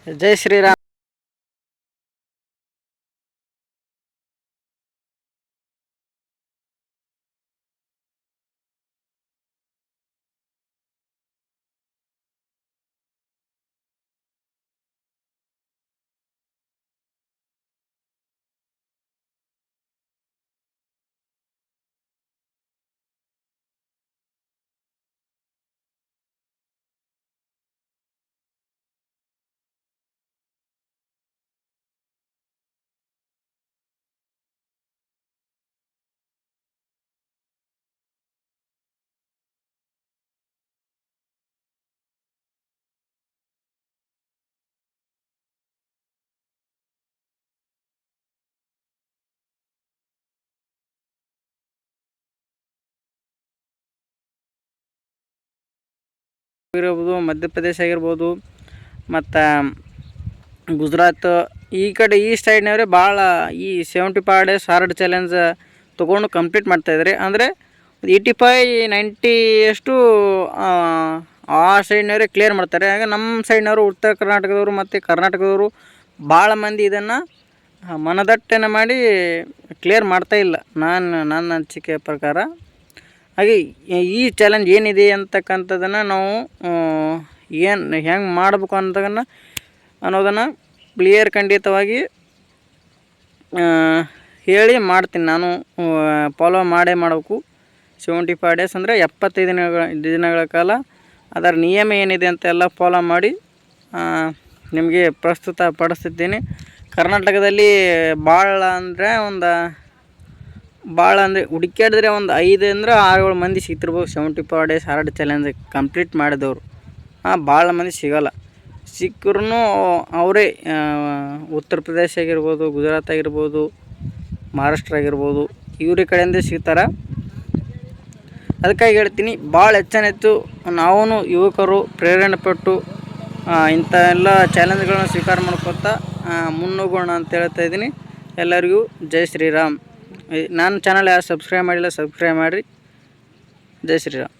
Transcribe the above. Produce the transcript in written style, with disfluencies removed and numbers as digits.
ಜೈ ಶ್ರೀರಾಮ್. ಇರ್ಬೋದು, ಮಧ್ಯಪ್ರದೇಶ ಆಗಿರ್ಬೋದು, ಮತ್ತು ಗುಜರಾತ್ ಈ ಕಡೆ ಈ ಸೈಡ್ನವರೇ ಭಾಳ ಈ 75 ಡೇಸ್ ಹಾರ್ಡ್ ಚಾಲೆಂಜ್ ತೊಗೊಂಡು ಕಂಪ್ಲೀಟ್ ಮಾಡ್ತಾಯಿದ್ದಾರೆ. ಅಂದರೆ 85-90 ಅಷ್ಟು ಆ ಸೈಡ್ನವರೇ ಕ್ಲಿಯರ್ ಮಾಡ್ತಾರೆ. ಹಾಗೆ ನಮ್ಮ ಸೈಡ್ನವರು ಉತ್ತರ ಕರ್ನಾಟಕದವರು ಮತ್ತು ಕರ್ನಾಟಕದವರು ಭಾಳ ಮಂದಿ ಇದನ್ನು ಮನದಟ್ಟನೆ ಮಾಡಿ ಕ್ಲಿಯರ್ ಮಾಡ್ತಾಯಿಲ್ಲ, ನನ್ನ ಅನಿಸಿಕೆ ಪ್ರಕಾರ. ಹಾಗೆ ಈ ಚಾಲೆಂಜ್ ಏನಿದೆ ಅಂತಕ್ಕಂಥದ್ದನ್ನು ನಾವು ಹೆಂಗೆ ಮಾಡಬೇಕು ಅನ್ನೋದನ್ನು ಕ್ಲಿಯರ್ ಖಂಡಿತವಾಗಿ ಹೇಳಿ ಮಾಡ್ತೀನಿ. ನಾನು ಫಾಲೋ ಮಾಡಬೇಕು. 75 ಡೇಸ್ ಅಂದರೆ 75 ದಿನಗಳ ಕಾಲ ಅದರ ನಿಯಮ ಏನಿದೆ ಅಂತೆಲ್ಲ ಫಾಲೋ ಮಾಡಿ ನಿಮಗೆ ಪ್ರಸ್ತುತ ಪಡಿಸ್ತಿದ್ದೀನಿ. ಕರ್ನಾಟಕದಲ್ಲಿ ಭಾಳ ಅಂದರೆ ಹುಡುಕ್ಯಾಡಿದ್ರೆ ಒಂದು 5 ಅಂದರೆ 6-7 ಮಂದಿ ಸಿಗ್ತಿರ್ಬೋದು 75 ಡೇಸ್ ಹಾರ್ಡ್ ಚಾಲೆಂಜ್ ಕಂಪ್ಲೀಟ್ ಮಾಡಿದವರು. ಭಾಳ ಮಂದಿ ಸಿಗೋಲ್ಲ. ಸಿಕ್ಕರೂ ಅವರೇ ಉತ್ತರ ಪ್ರದೇಶ ಆಗಿರ್ಬೋದು, ಗುಜರಾತ್ ಆಗಿರ್ಬೋದು, ಮಹಾರಾಷ್ಟ್ರ ಆಗಿರ್ಬೋದು, ಇವ್ರ ಕಡೆಯಿಂದ ಸಿಗ್ತಾರೆ. ಅದಕ್ಕಾಗಿ ಹೇಳ್ತೀನಿ, ಭಾಳ ಹೆಚ್ಚು ನಾವೂ ಯುವಕರು ಪ್ರೇರಣೆ ಪಟ್ಟು ಇಂಥ ಎಲ್ಲ ಚಾಲೆಂಜ್ಗಳನ್ನ ಸ್ವೀಕಾರ ಮಾಡ್ಕೊತಾ ಮುನ್ನುಗ್ಗೋಣ ಅಂತ ಹೇಳ್ತಾ ಇದ್ದೀನಿ. ಎಲ್ಲರಿಗೂ ಜೈ ಶ್ರೀರಾಮ್. ನನ್ನ ಚಾನಲ್ ಯಾರು ಸಬ್ಸ್ಕ್ರೈಬ್ ಮಾಡಿಲ್ಲ, ಸಬ್ಸ್ಕ್ರೈಬ್ ಮಾಡಿರಿ. ಜೈ ಶ್ರೀರಾಮ್.